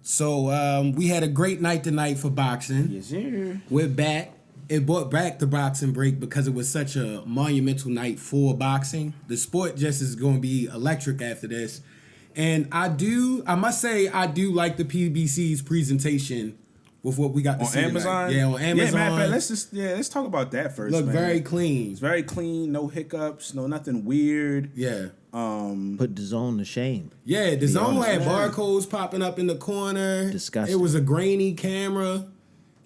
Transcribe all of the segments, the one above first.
So we had a great night tonight for boxing. Yes, sir. We're back. It brought back the boxing break because it was such a monumental night for boxing. The sport just is going to be electric after this. And I must say, I do like the PBC's presentation with what we got to on see Amazon. Tonight. Yeah, on Amazon. Yeah, matter of fact, let's talk about that first. Look man. very clean. It's very clean, no hiccups, no nothing weird. Yeah. Put the zone to shame. Yeah, the zone had barcodes popping up in the corner. Disgusting. It was a grainy camera.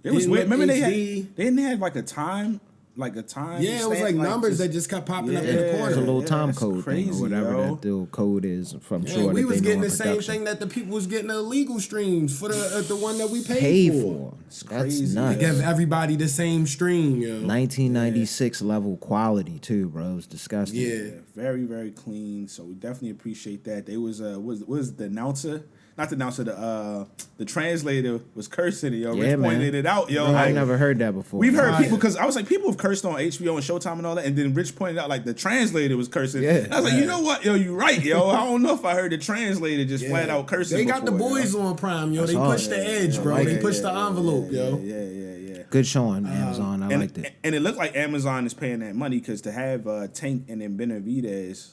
It was weird. Remember they didn't have like a time. Yeah, it was like numbers that just kept popping up in the corner. It's a little time code crazy, thing or whatever that little code is. From sure we that was they getting know the same thing that the people was getting illegal streams for the one that we paid for. That's crazy. nuts. They give everybody the same stream, yo. 1996 level quality too, bro. It's disgusting. Yeah, very very clean. So we definitely appreciate that. They was was the announcer. Not the announcer, the translator was cursing it, yo. Yeah, Rich pointed it out, yo. Bro, like, I never heard that before. We've heard people, because I was like, people have cursed on HBO and Showtime and all that, and then Rich pointed out, like, the translator was cursing. Yeah. And I was like, you know what, yo, you right, yo. I don't know if I heard the translator just flat out cursing. They got before, the boys on Prime, yo. They pushed the edge, bro. They pushed the envelope, yo. Yeah. Good showing, Amazon. I liked it. And it looked like Amazon is paying that money, because to have Tank and then Benavidez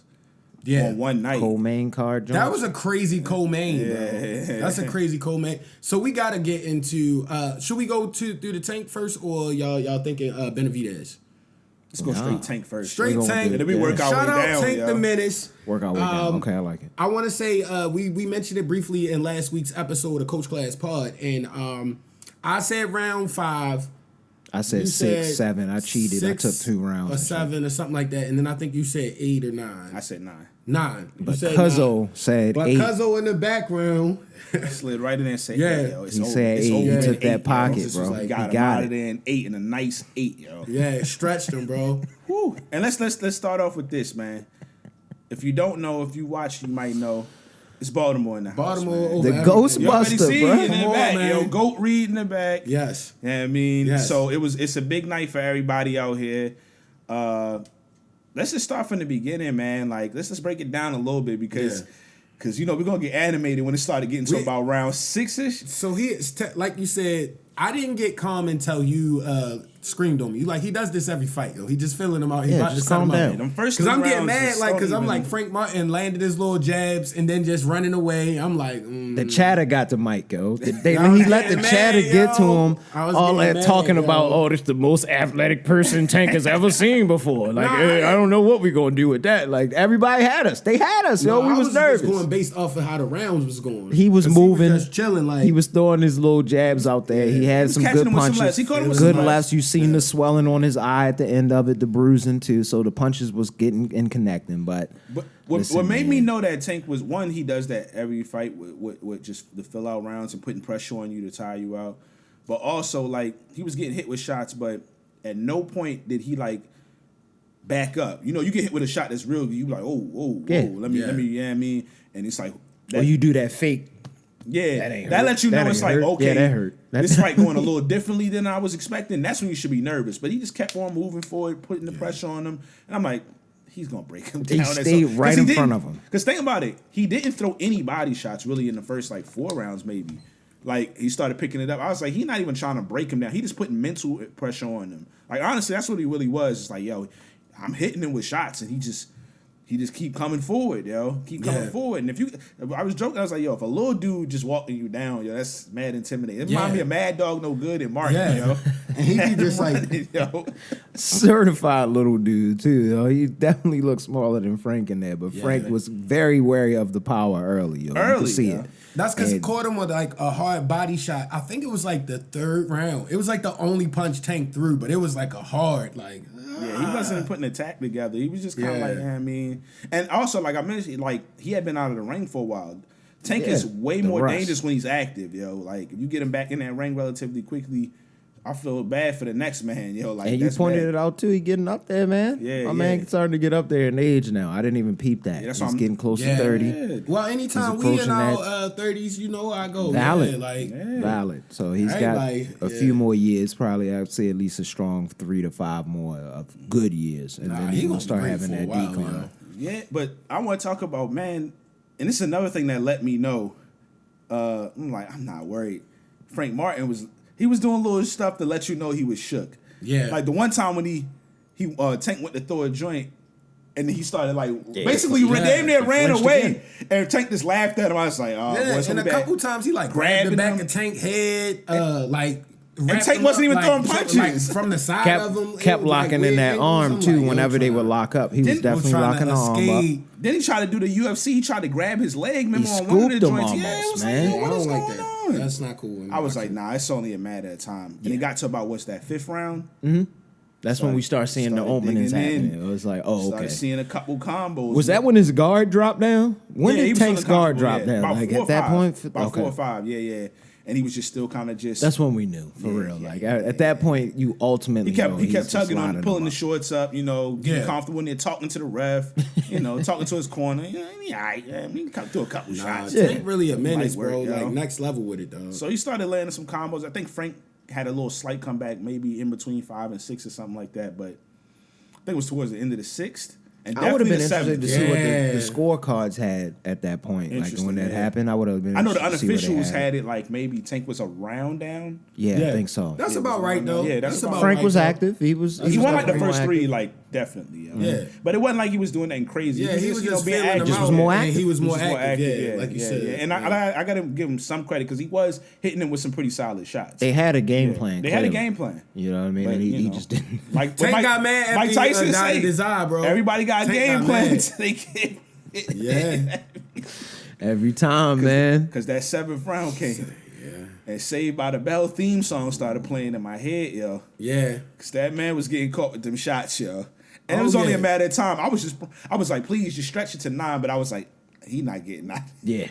on one night. Co-main card. That was a crazy co-main, bro. That's a crazy co-main. So we got to get into, should we go through the Tank first, or y'all thinking Benavidez? Let's go straight Tank first. Straight Tank. And then we work our Shout way out down, Tank yo. the Menace. Work our way down. Okay, I like it. I want to say we mentioned it briefly in last week's episode of Coach Class Pod, and I said round 5. I said 6, 7. I cheated. I took 2 rounds. Or 7 or something like that, and then I think you said 8 or 9. I said 9. 9. But Cuzzo said 8. But Cuzzo in the background slid right in there and said, yeah. It's he over. said It's 8. over. He took that 8, pocket, yo. bro. He He got got it in 8 and a nice 8, yo. Yeah, it stretched him, bro. Whew. And let's start off with this, man. If you don't know, if you watch, you might know. It's Baltimore in the house. Baltimore over The everything. Ghostbuster, bro. In the back, yo. Goat Reed in the back. Yes. Yeah, I mean, Yes. so it's a big night for everybody out here. Let's just start from the beginning, man. Like, let's just break it down a little bit because we're gonna get animated when it started getting to about round 6-ish. So like you said, I didn't get calm until you screamed on me. You like, he does this every fight, yo. He just filling them out. He about to just set calm them down. out. Them first Because I'm three getting rounds mad, just like, because don't I'm even- like, Frank Martin landed his little jabs and then just running away. I'm like, The chatter got the mic, yo. I was He let the getting chatter mad, get to yo. him. I was All getting that mad, talking yo. about, oh, this the most athletic person Tank has ever seen before. Like, Nah, I don't know what we're gonna do with that. Like, everybody had us. They had us, yo. No, We I was nervous. just going based off of how the rounds was going. He was 'Cause moving. He was just chilling, like He was throwing his little jabs out there. He had some catching good him with some punches. lefts. He caught him with Good some lefts. lefts. You seen the swelling on his eye at the end of it, the bruising too. So the punches was getting and connecting. But what listen, made man. me know that Tank was, one, he does that every fight with just the fill out rounds and putting pressure on you to tire you out. But also, like, he was getting hit with shots, but at no point did he like back up. You know, you get hit with a shot that's real, you be like, whoa, let me, yeah, I mean, and it's like, or you do that fake. yeah, That lets you know ain't it's like, hurt. okay, Yeah, that hurt. This fight going a little differently than I was expecting. That's when you should be nervous. But he just kept on moving forward, putting the pressure on him, and I'm like, he's gonna break him down. He stayed right in front of him. Because think about it, he didn't throw any body shots really in the first like 4 rounds, maybe. Like, he started picking it up. I was like, he's not even trying to break him down. He just putting mental pressure on him. Like, honestly, that's what he really was. It's like, yo, I'm hitting him with shots, and he just keep coming forward, yo. Keep coming forward. And I was joking, I was like, yo, if a little dude just walking you down, yo, that's mad intimidating. It reminds me of Mad Dog No Good and Martin, yo. And he be just like, yo. Certified little dude too. Yo. He definitely looked smaller than Frank in there, but Frank was very wary of the power early. Yo. You could see it. That's because he caught him with like a hard body shot. I think it was like the 3rd round. It was like the only punch Tank threw, but it was like a hard, like. Yeah, he wasn't putting attack together. He was just kind of like, I mean. And also, like I mentioned, like, he had been out of the ring for a while. Tank is way more dangerous when he's active, yo. Like, if you get him back in that ring relatively quickly, I feel bad for the next man, yo. Like, and you pointed it out too. He getting up there, man. Yeah, my man starting to get up there in age now. I didn't even peep that. He's getting close to 30. Yeah. Well, anytime we in our 30s, you know, I go valid, valid. So he's got a few more years. Probably, I'd say at least a strong 3 to 5 more of good years, and then he's gonna start having that decline. Yeah, but I want to talk about, man, and this is another thing that let me know I'm like, I'm not worried. Frank Martin was doing little stuff to let you know he was shook. Yeah. Like the one time when he Tank went to throw a joint and he started basically damn near ran away and Tank just laughed at him. I was like, oh, yeah, boy, and a couple times he grabbed the back of Tank head, and Tank wasn't even throwing punches from the side of him. Kept locking in that arm too. Whenever they would lock up, he was definitely locking the arm up. Then he tried to do the UFC. He tried to grab his leg. Remember on one of the joints? Almost, yeah, it was man. like, yo, what is going that. on? That's not cool. I was like, nah, it's only a matter of time. And it got to about what's that 5th round? Mm-hmm. That's when we start seeing the openings happening. It was like, oh, okay. Started seeing a couple combos. Was that when his guard dropped down? When did Tank's guard drop down? About like 4 at that point? About 4 or 5, yeah. And he was just still kind of just. That's when we knew, for real. Like at that point, you ultimately he kept tugging on, pulling the shorts up, getting comfortable in there, talking to the ref, talking to his corner. All right, we can come through a couple shots. Tank really a menace, bro. Like next level with it, though. So he started landing some combos. I think Frank had a little slight comeback, maybe in between 5 and 6 or something like that. But I think it was towards the end of the 6th. And I would have been interested to see what the scorecards had at that point. Like when that happened, I would have been. I know the unofficials had it like maybe Tank was a round down. Yeah, I think so. That's about right though. Yeah, that's about Frank right, was active. He won like the first 3, like definitely. Yeah, but it wasn't like he was doing anything crazy. Yeah, he was just being active. Just was more active. He was more active. Yeah, like you said. Yeah. And I got to give him some credit because he was hitting him with some pretty solid shots. They had a game plan. They had a game plan. You know what I mean? And he just didn't. Tank got mad after Mike Tyson said his eye, bro. Everybody got a game plan. Yeah. Every time, man. Because that 7th round came. And Saved by the Bell theme song started playing in my head, yo. Yeah. Because that man was getting caught with them shots, yo. And it was only a matter of time. I was like, please just stretch it to 9, but I was like, he not getting 9. Yeah.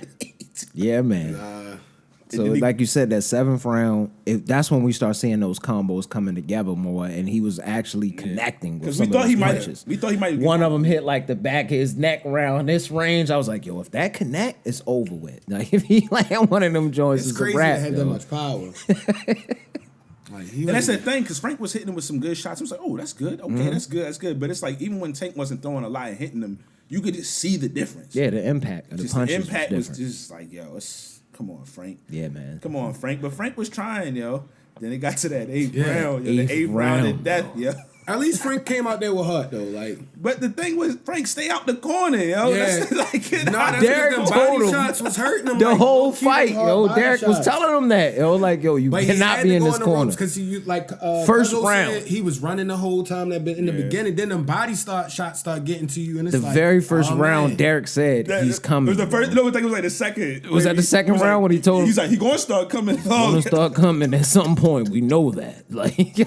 Yeah, man. So like you said, that 7th round, that's when we start seeing those combos coming together more, and he was actually connecting with some of those punches. We thought he might. One of them hit like the back of his neck around this range. I was like, yo, if that connect, it's over with. Like if he land one of them joints, it's crazy a wrap. To have that much power. And that's the thing, because Frank was hitting him with some good shots. I was like, oh, that's good. Okay, that's good. But it's like, even when Tank wasn't throwing a lot and hitting them, you could just see the difference. Yeah, the impact of the punches. The impact was just like, yo, come on, Frank. Yeah, man. Come on, Frank. But Frank was trying, yo. Then it got to that 8th round. The 8th round of death, yo. At least Frank came out there with heart, though. Like, but the thing was, Frank, stay out the corner, yo. Yeah. That's Derek told him shots was hurting him the whole fight, yo. Derek was telling him that, yo. Like, yo, you cannot be in this corner. Because first round, he was running the whole time. In the beginning, then the body shots start getting to you, and it's the very first round. Derek said he's coming. It was the first. No, I think it was like the second. Was that the second round when he told him? He's like, he gonna start coming. Gonna start coming at some point. We know that. Like,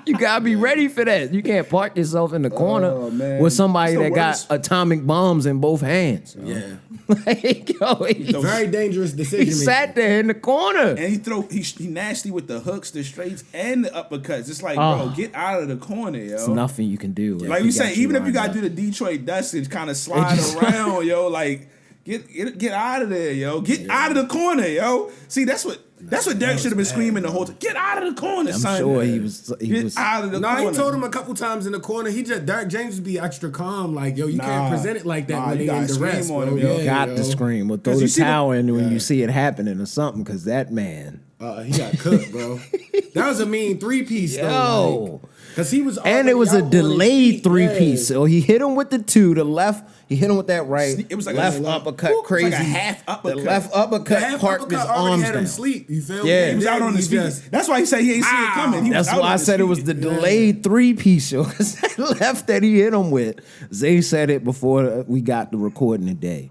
you gotta be ready for that. You can't park yourself in the corner with somebody that got atomic bombs in both hands. Yeah. Like, yo, very dangerous decision. He sat there in the corner. And he nasty with the hooks, the straights, and the uppercuts. It's like, bro, get out of the corner, yo. It's nothing you can do. Like we say, even if you gotta do the Detroit Dust and kind of slide around, yo, like get out of there, yo. Get out of the corner, yo. See, that's what Derek should have been screaming the whole time. Get out of the corner, son. I'm sure he was out of the corner. He told him a couple times in the corner. Derek James would be extra calm, like, yo, you can't present it like that when they in the rest, bro. You got to scream or throw the towel in when you see it happening or something, because that man. He got cooked, bro. That was a mean 3-piece, though. Because he was, and it was a delayed 3-piece. So he hit him with the 2, the left. He hit him with that right. It was like left uppercut, crazy. Like a half uppercut. The left uppercut parked his arms had down. Him sleep. You feel me? Yeah, he was out on his feet. That's why he said he ain't see it coming. That's why I said it was the delayed 3-piece, yo. Because that left that he hit him with, Zay said it before we got the recording today.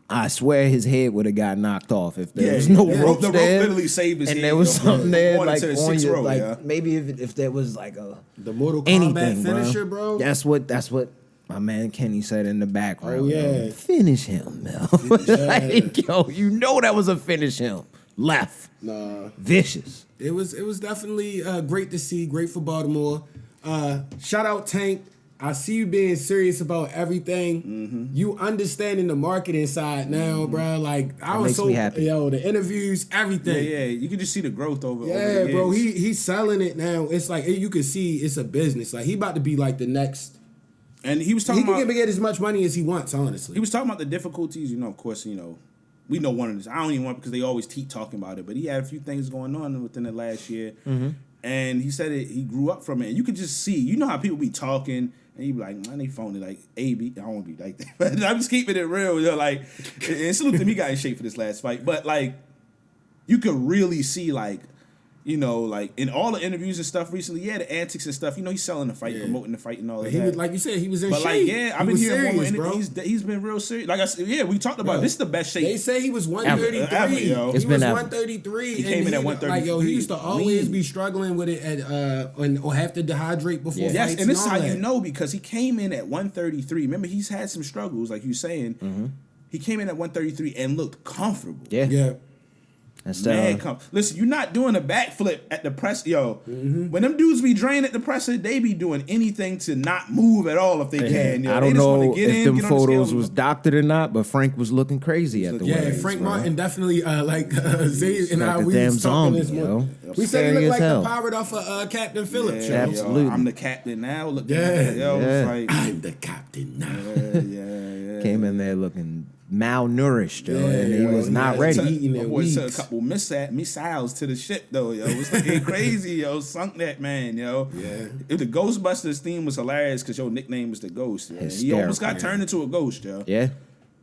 I swear his head would have got knocked off if there was no ropes the there. Rope literally saved his and head, there was something there like on your, row, like maybe if there was like the Mortal Kombat finisher, bro. That's what my man Kenny said in the background. Oh yeah, yo. Finish him, man. Like, yo, you know that was a finish him. Left, vicious. It was definitely great to see. Great for Baltimore. Shout out Tank. I see you being serious about everything. Mm-hmm. You understanding the marketing side now, bro. Like I was so happy. Yo, the interviews, everything. Yeah. You can just see the growth over. Yeah, over the bro. years. He's selling it now. It's like you can see it's a business. Like he about to be like the next. And he was talking about he can get as much money as he wants. Honestly, he was talking about the difficulties. Of course, we know one of this. I don't even want because they always keep talking about it, but he had a few things going on within the last year. And he said he grew up from it. And you could just see, you know how people be talking and you be like, man, they phony, like, I don't want to be like that. But I'm just keeping it real, like, and salute to him, he got in shape for this last fight. But, like, you could really see, like, like in all the interviews and stuff recently, the antics and stuff. He's selling the fight, promoting the fight, and all that. He was, like you said, he was in shape. Like, I've been hearing more interviews. He's been real serious. Like I said, we talked about this is the best shape. They say he was 133. Ever, he was 133. He came in at 133. He used to always be struggling with it or have to dehydrate before fights. Yes, and this is how you know because he came in at 133. Remember, he's had some struggles, like you were saying. He came in at 133 and looked comfortable. Yeah. Listen, you're not doing a backflip at the press, When them dudes be drained at the presser, they be doing anything to not move at all if they can. I don't know if them photos was doctored or not, but Frank was looking crazy at the wedding. Yeah, Frank Martin definitely Zay and I we was talking this morning. We said he looked like the pirate off of Captain Phillips. Yeah, absolutely. I'm the captain now. Look, I'm the captain now. Came in there looking malnourished, and he was not ready. My boy took a couple missiles to the ship, though, It was looking crazy, Sunk that man, If the Ghostbusters theme was hilarious because your nickname was the Ghost, He almost got turned into a ghost, Yeah.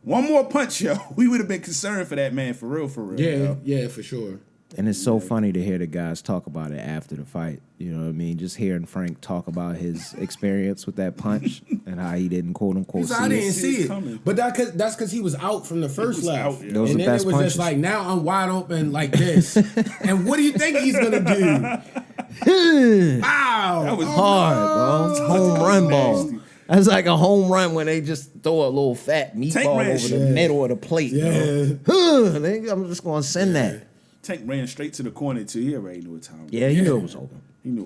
One more punch, we would have been concerned for that man, for real. Yeah, for sure. And it's so funny to hear the guys talk about it after the fight. You know what I mean? Just hearing Frank talk about his experience with that punch and how he didn't quote unquote see it. I didn't see it. But that's because he was out from the first left. Those and then it was just like, now I'm wide open like this. And what do you think he's going to do? Wow. That was hard, bro. It's home run ball. That's like a home run when they just throw a little fat meatball over the middle of the plate. I'm just going to send that. Tank ran straight to the corner too. He already knew what time. Yeah, he knew it was open.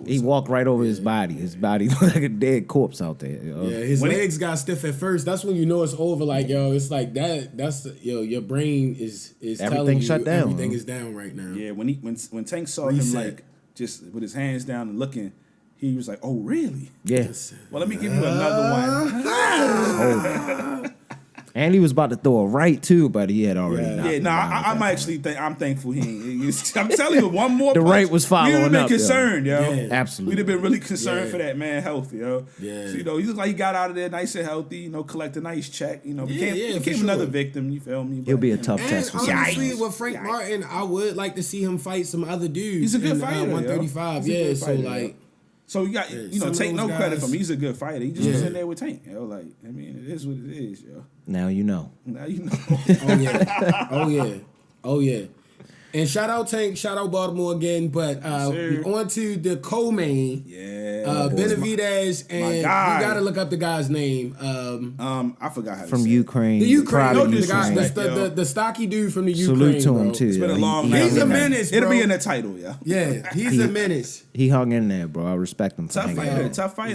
He walked right over his body. His body looked like a dead corpse out there. Yeah, his legs got stiff at first. That's when you know it's over. Like, it's like that. That's your brain is everything telling you shut down. Everything is down right now. Yeah, when Tank saw him like just with his hands down and looking, he was like, "Oh, really?" Yeah. Well, let me give you another one. And he was about to throw a right too, but he had already. I'm actually I'm thankful he ain't. I'm telling you, one more. The punch, right was following up. We'd have been concerned, Yeah, absolutely. We'd have been really concerned for that man health, Yeah. So, he looked like he got out of there nice and healthy. Collect a nice check. Became another victim. You feel me? He'll be a tough test for honestly, with Frank Martin, I would like to see him fight some other dudes. He's a good fighter. 135. Yeah, so like. So you got Tank no credit from him. He's a good fighter. He just was in there with Tank. Like, I mean, it is what it is, Now you know. Oh yeah. And shout out Tank, shout out Baltimore again. But on to the co-main. Benavidez, and you gotta look up the guy's name. I forgot how to from say Ukraine. The Ukraine. No, Ukraine. the stocky dude from the Ukraine. Salute to him bro. too. It's been a long night. He's a menace, bro. It'll be in the title, Yeah, he's a menace. He hung in there, bro. I respect him. Tough fighter.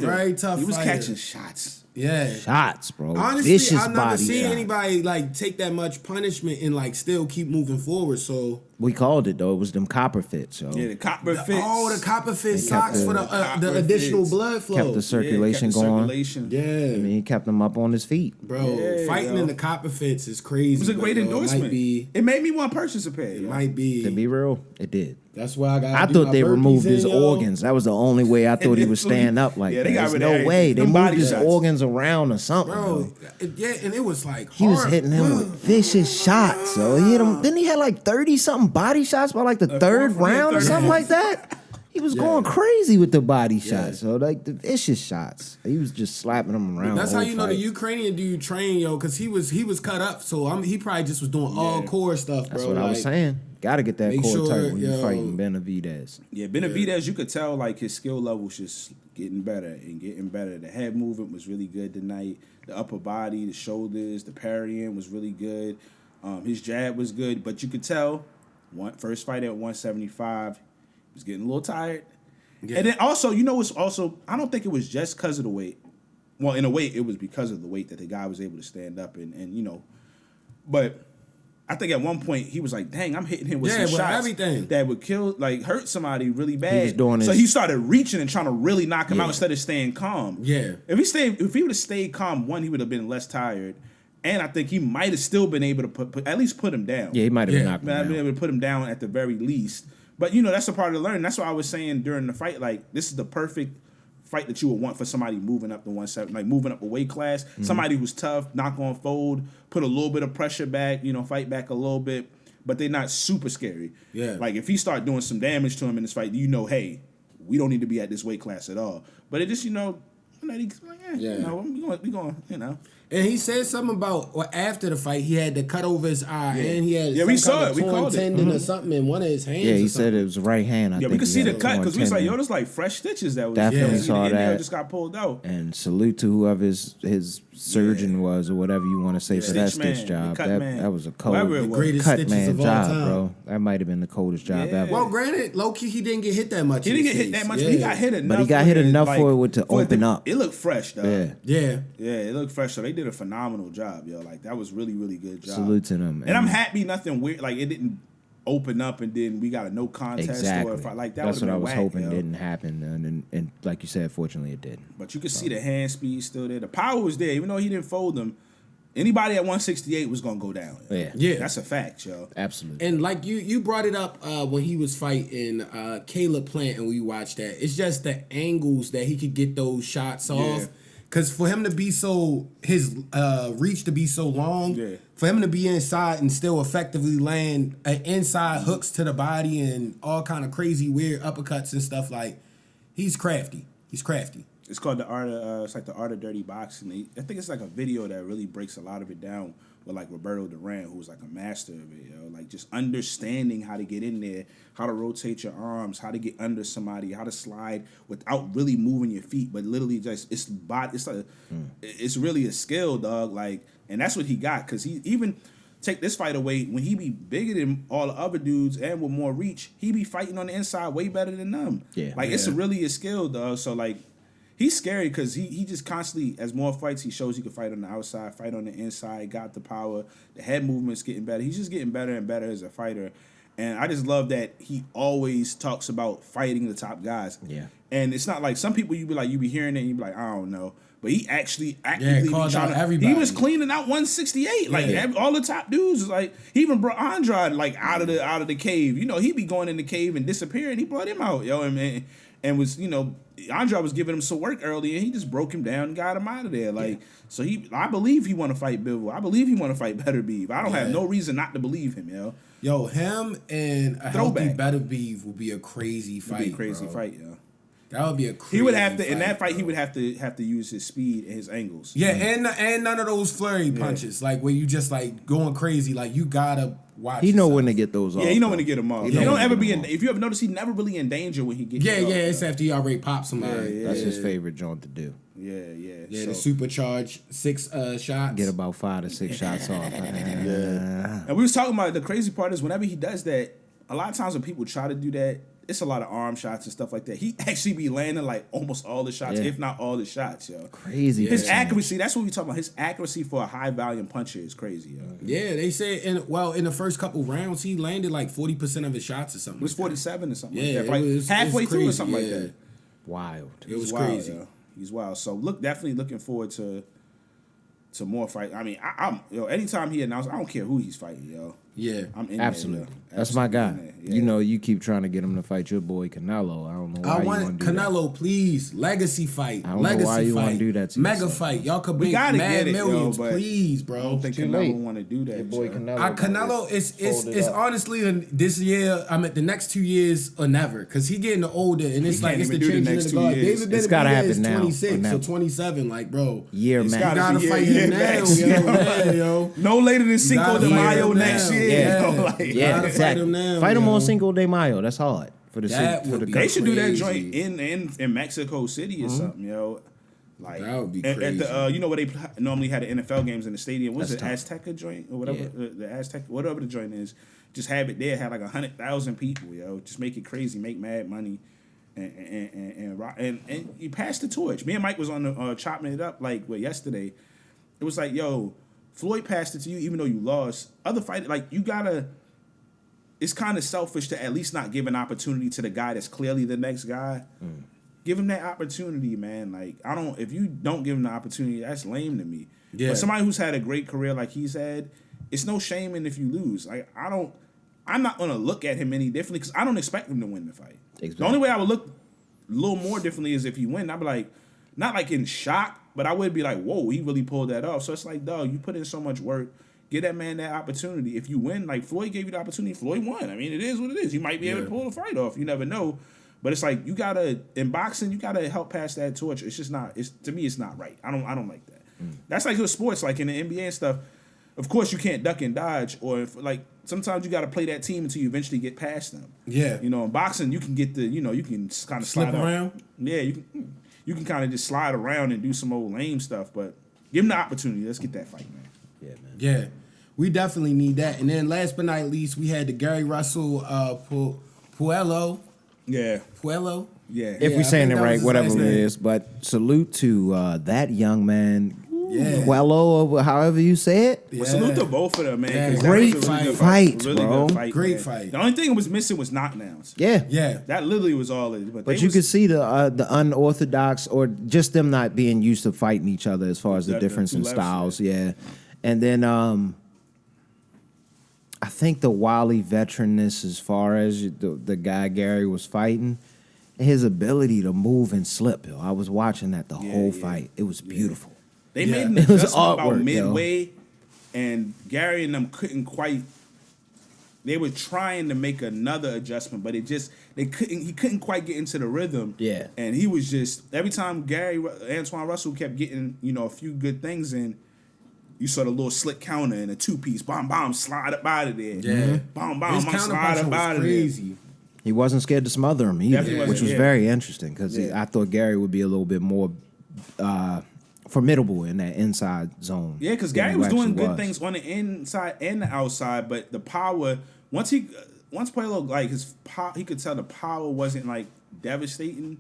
Very tough. He was fighter. catching shots. Yeah, shots, bro. Honestly, vicious I've never body seen shot. anybody like take that much punishment and like still keep moving forward. So we called it though. It was them copper fits, yo. Yeah, the copper fits. The copper fit socks for the additional blood flow. Kept the circulation going. Yeah, I mean, he kept him up on his feet, bro. Fighting in the copper fits is crazy. It was a great endorsement. It made me want to purchase a pair. It might be. To be real, it did. That's why I got. I thought they removed his organs. That was the only way I thought he would stand up like that. There's no way they moved his organs around or something, bro. Yeah, and it was like he was hitting him with vicious shots. So he hit him. Then he had like 30-something body shots by like the third round or something like that. He was going crazy with the body shots, so like the vicious shots. He was just slapping them around. That's how you know fight. the Ukrainian dude trained, because he was cut up. So he probably just was doing all core stuff, bro. That's what I was saying. Got to get that core tight when you're fighting Benavidez. Yeah, Benavidez, you could tell like his skill level was just getting better. The head movement was really good tonight. The upper body, the shoulders, the parrying was really good. His jab was good, but you could tell first fight at 175, he was getting a little tired. Yeah. And then also, I don't think it was just because of the weight. Well, in a way, it was because of the weight that the guy was able to stand up and but I think at one point he was like, "Dang, I'm hitting him with some shots everything that would hurt somebody really bad." He was doing so he started reaching and trying to really knock him out instead of staying calm. Yeah. If he would have stayed calm, one, he would have been less tired, And I think he might have still been able to at least put him down. Yeah, he might have been knocked Might have been down. able to put him down at the very least. But that's a part of the learning. That's what I was saying during the fight. Like, this is the perfect fight that you would want for somebody moving up to 170, like moving up a weight class. Mm-hmm. Somebody who's tough, not gonna fold, put a little bit of pressure back, fight back a little bit, but they're not super scary. Yeah. Like, if he start doing some damage to him in this fight, hey, we don't need to be at this weight class at all. But it just, we going. And he said something about after the fight he had to cut over his eye and he had we saw it. We torn called tendon or something in one of his hands. Yeah, he said it was right hand. I we think could see the had cut because we was like, tendon. there's like fresh stitches that was Definitely the saw nail that. just got pulled out. And salute to whoever his surgeon was or whatever you want to say for that Stitch man, stitch job. the cut man. That was a cold Whoever it was. Greatest cut stitches man of all job, time. bro. That might have been the coldest job ever. Well, granted, low-key, he didn't get hit that much. He didn't get hit that much, but he got hit enough. But he got hit enough for it to open up. It looked fresh, though. Yeah. Yeah, it looked fresh. So they did a phenomenal job, yo. Like, that was really, really good job. Salute to them. And I'm happy nothing weird. Like, it didn't open up and then we got a no contest. Exactly. Or if like that. That's what I was hoping yo. didn't happen. And like you said, fortunately it did. But you could see the hand speed still there. The power was there. Even though he didn't fold them, anybody at 168 was going to go down. Yeah. That's a fact, yo. Absolutely. And like you brought it up when he was fighting Caleb Plant and we watched that. It's just the angles that he could get those shots off. Because for him to be his reach to be so long, for him to be inside and still effectively land inside hooks to the body and all kind of crazy weird uppercuts and stuff, like, he's crafty. He's crafty. It's called the art of it's like the art of dirty boxing. I think it's like a video that really breaks a lot of it down with like Roberto Duran, who's like a master of it, yo. Like just understanding how to get in there, how to rotate your arms, how to get under somebody, how to slide without really moving your feet, but literally just it's really a skill, dog. Like, and that's what he got, because he even take this fight away, when he be bigger than all the other dudes and with more reach, he be fighting on the inside way better than them. Yeah. Like it's really a skill, dog. So like, he's scary because he just constantly, as more fights, he shows he can fight on the outside, fight on the inside, got the power, the head movement's getting better. He's just getting better and better as a fighter. And I just love that he always talks about fighting the top guys. Yeah. And it's not like some people you be hearing it and you be like, I don't know. But he actually actively be called trying out to, everybody. he was cleaning out 168. Like all the top dudes, like he even brought Andrade like out of the cave. He be going in the cave and disappearing. He brought him out, yo, and was, Andrade was giving him some work early, and he just broke him down and got him out of there. Like, so I believe he want to fight Bivol. I believe he want to fight Better Beef. I don't have no reason not to believe him, yo. Yo, him and a Throwback. healthy Better Beef would be a crazy fight. It'd be a crazy bro. fight, yo. That would be a crazy He would have to fight, in that fight. bro. He would have to use his speed and his angles. Yeah, and none of those flurry punches, like where you just like going crazy. Like you gotta watch. He know yourself. when to get those off. Yeah, you know when to get him off. He know don't when to ever get be him in. off. If you ever notice, he never really in danger when he gets. Yeah, off, it's after he already popped somebody. That's his favorite joint to do. Yeah. Yeah, So- the supercharged 6 shots. Get about 5 to 6 shots off. And we was talking about the crazy part is whenever he does that, a lot of times when people try to do that, it's a lot of arm shots and stuff like that. He actually be landing like almost all the shots, if not all the shots, yo. Crazy. His percentage. accuracy, that's what we talking about. His accuracy for a high volume puncher is crazy, yo. Yeah, they said in the first couple rounds he landed like 40% of his shots or something. It was like that. 47 or something Yeah, like that. Like it was halfway through or crazy, something like yeah. that. Wild. It was He's wild, crazy. yo. He's wild. So definitely looking forward to more fight. I mean, I'm anytime he announced, I don't care who he's fighting, yo. Yeah. I'm in Absolutely. there, yo. That's my guy. Absolutely in there, yeah. You keep trying to get him to fight your boy Canelo. I don't know why I you want want to do that. Canelo, please. Legacy fight. I don't know Legacy why you fight. wanna do that to Mega yourself. fight. Y'all could We make gotta mad get it, millions, yo, but please, I bro. don't think Too Canelo late. want to do that. Your boy yo. Canelo. Canelo is Fold it it's up. honestly this year. I mean, the next 2 years or never, because he getting older and it's like can't it's the even do the changing of next the 2 guard. years. David It's gotta Benavidez is happen now, 26 or or never. 27. Like, bro, Year, It's man. gotta gotta be fight year him now, max, yo. yo. Yeah, yo. No later than Cinco gotta de fight Mayo him next now. year. Yeah. yo. Like, Yeah, Gotta fight exactly. him now, Fight him yo. on Cinco de Mayo. That's hard for the That for would the be They should do that crazy. joint in Mexico City or something, yo. Like That would be at crazy. the where they normally had the NFL games in the stadium. What's it, That's Azteca joint or whatever? Yeah. The Aztec, whatever the joint is. Just have it there. Have like 100,000 people, yo. Just make it crazy. Make mad money, and you pass the torch. Me and Mike was on the chopping it up like yesterday. It was like, yo, Floyd passed it to you, even though you lost. Other fight, like you gotta. It's kind of selfish to at least not give an opportunity to the guy that's clearly the next guy. Give him that opportunity, man. Like if you don't give him the opportunity, that's lame to me. Yeah. But somebody who's had a great career like he's had, it's no shame in if you lose. Like I'm not gonna look at him any differently because I don't expect him to win the fight. Exactly. The only way I would look a little more differently is if he win. I'd be like, not like in shock, but I would be like, whoa, he really pulled that off. So it's like, dog, you put in so much work. Give that man that opportunity. If you win, like Floyd gave you the opportunity, Floyd won. I mean, it is what it is. You might be able to pull the fight off. You never know. But it's like in boxing, you gotta help pass that torch. It's just not. To me, it's not right. I don't like that. That's like with sports, like in the NBA and stuff. Of course, you can't duck and dodge, or like sometimes you got to play that team until you eventually get past them. Yeah. In boxing, you can get you can kind of Slip slide around. Yeah, you can kind of just slide around and do some old lame stuff, but give him the opportunity. Let's get that fight, man. Yeah, man. Yeah, we definitely need that. And then last but not least, we had the Gary Russell Puello. Yeah. Puello. Yeah. If Yeah, we're I saying think it that right, was his whatever last it name. is, but salute to that young man, Yeah. Puello, or however you say it. Yeah. Well, salute to both of them, man. Yeah, 'cause that great was a really good fight, Really bro. good fight. Great man. fight. The only thing it was missing was knockdowns. Yeah. Yeah. That literally was all it. But But they you was, could see the unorthodox, or just them not being used to fighting each other as far as the The difference two in lefts, styles. Yeah. And then I think the wily veteranness as far as the guy Gary was fighting, his ability to move and slip. Yo. I was watching that the whole fight. It was beautiful. They Yeah. made an It was adjustment about artwork, yo. midway, and Gary and them couldn't quite. They were trying to make another adjustment, but they couldn't. He couldn't quite get into the rhythm. Yeah. and he was just every time Antoine Russell kept getting a few good things in. You saw the little slick counter and a 2-piece, bomb, slide up out of there. Yeah. Bomb, His I'm slide counterpuncher up out was of there. crazy. He wasn't scared to smother him either, Definitely which wasn't, was yeah. very interesting because Yeah. I thought Gary would be a little bit more formidable in that inside zone. Yeah, because than Gary he was doing actually good things on the inside and the outside, but the power once Puello like his power, he could tell the power wasn't like devastating.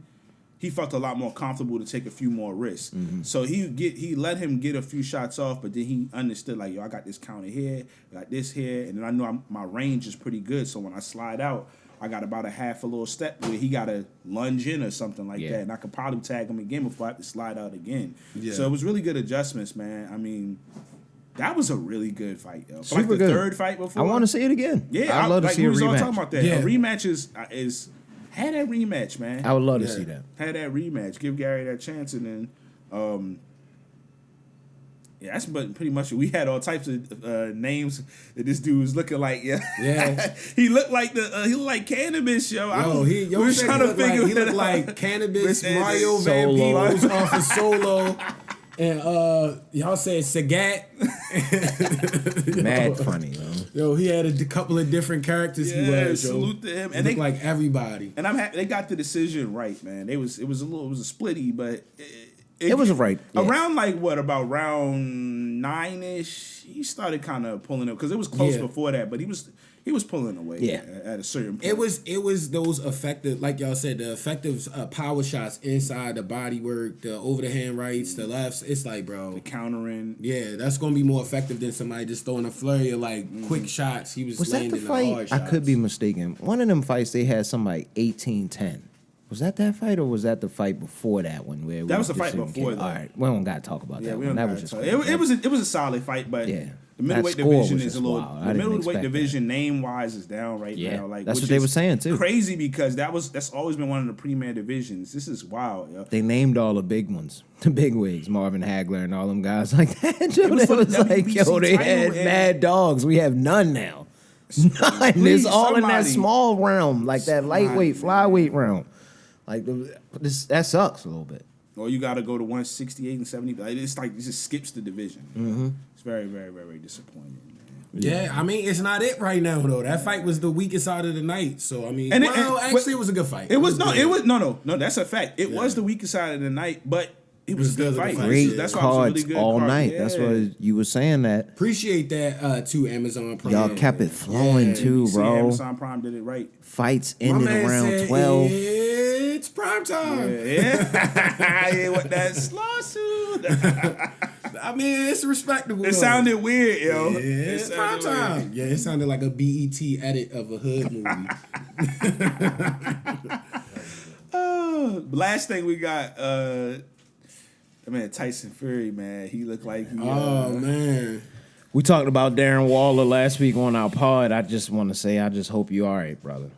He felt a lot more comfortable to take a few more risks. Mm-hmm. So he let him get a few shots off, but then he understood like, yo, I got this counter here, I got this here, and then I know my range is pretty good. So when I slide out, I got about a little step where he got to lunge in or something like that, and I could probably tag him again before I have to slide out again. Yeah. So it was really good adjustments, man. I mean, that was a really good fight, yo. For Super like the good. third fight before. I want to see it again. Yeah, I'd love to like see we a was all rematch. talking about that. Yeah. A rematch is had that rematch, man. I would love to Yeah. see that. Had that rematch. Give Gary that chance, and then, yeah, that's pretty much it. We had all types of names that this dude was looking like. Yeah, Yeah. he looked like he looked like Cannabis, yo. He was trying to figure he it looked out. like Cannabis, And Mario Van Solo. Peebles off of Solo, and y'all said Sagat. Mad funny, man. Yo, he had a couple of different characters. He Yeah, was, yo. salute to him. He And looked they like everybody. and I'm happy they got the decision right, man. It was a splitty, but It was right. Yeah. Around about round 9-ish, he started kind of pulling up because it was close Yeah. before that, but he was pulling away. Yeah. At a certain point. It was those effective, like y'all said, the effective power shots inside, the body work, the over the hand rights, the lefts. It's like, bro, the countering. yeah, that's gonna be more effective than somebody just throwing a flurry of like quick shots. He was Was that landing the the hard fight? shots. I could be mistaken. One of them fights they had something like 18-10. Was that fight, or was that the fight before that one? Where That was the fight decision before came? that. All right, we don't got to talk about Yeah, that we one. don't That gotta was just talk. crazy. It was a solid fight, but Yeah. the middleweight That score division was is a just little. wild. I The didn't middleweight expect that. division name wise is down right Yeah. now. Like That's which what they is were saying, too. Crazy because that's always been one of the premier divisions. This is wild, yo. They named all the big ones, the big wigs, Marvin Hagler and all them guys like that. Joe, was it for the was like, WBC yo, they title had and- mad dogs. We have none now. None. It's Please, all in that somebody- small realm, like that lightweight, Somebody, flyweight realm. Like that sucks a little bit. Or you got to go to 168 and 70. Like, it's like it just skips the division. Mm-hmm. It's very, very, very disappointing, man. Yeah, I mean, it's not it right now though. That fight was the weakest out of the night. So I mean, And actually, it was a good fight. It was good. no. That's a fact. It was the weakest side of the night, but it was a good still a fight. good fight. Great That's why it was a cards really good all card. night. That's Yeah. what you were saying that. Appreciate that too, Amazon Prime. Y'all kept it flowing Yeah, too, See, bro. Amazon Prime did it right. Fights My ended man around said 12. It's prime time. Yeah, with that lawsuit. I mean, it's respectable. It though. sounded weird, yo. Yeah, It it's prime sounded weird. time. Yeah, it sounded like a BET edit of a hood movie. Last thing we got, Man, Tyson Fury, man, he looked like he. Oh man. We talked about Darren Waller last week on our pod. I just want to say, I just hope you all right, brother.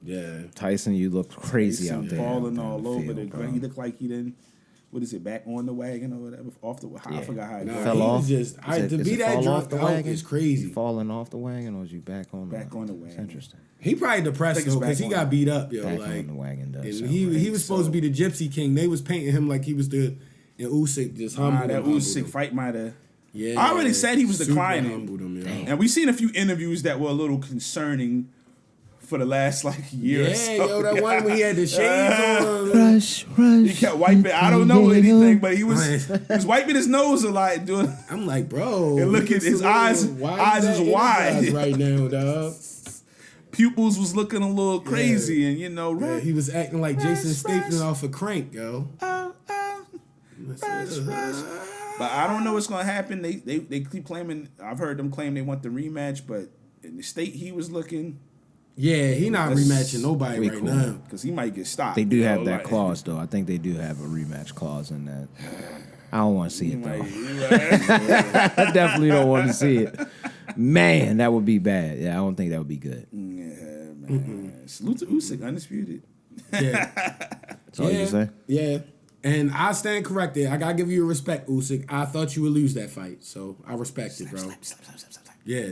Yeah. Tyson, you look crazy out there. Falling out all there over the the field, ground. He looked like he didn't. What is it? Back on the wagon or whatever? Off the. I forgot how it Nah, Fell he off? was just to be that drunk out is crazy. You falling off the wagon, or was you back on the Back on the wagon. That's interesting. He probably depressed though because he got beat up, yo. Back Like on the wagon does. and sound he right. was supposed to be the Gypsy King. They was painting him like he was the and Usyk just humbled that him. Usyk fight might have. Yeah, I already said he was super declining. humbled him, yo. And we seen a few interviews that were a little concerning for the last year. Yeah, or so. yo, that one when he had the shades on. Rush. He kept wiping. I don't know anything, but he was wiping his nose a lot, doing. I'm like, bro. And look at his eyes. Eyes is wide right now, dog. Pupils was looking a little crazy, and Yeah, he was acting like Jason Statham off a Crank, yo. But I don't know what's gonna happen. They keep claiming. I've heard them claim they want the rematch, but in the state he was looking, Yeah, he not rematching nobody right now. because he might get stopped. They do have that clause, though. I think they do have a rematch clause in that. I don't want to see it, though. I definitely don't want to see it. Man, that would be bad. Yeah, I don't think that would be good. Yeah, man. Salute to Usyk, undisputed. Yeah. That's all you say? Yeah. And I stand corrected. I gotta give you respect, Usyk. I thought you would lose that fight, so I respect it, bro. Yeah.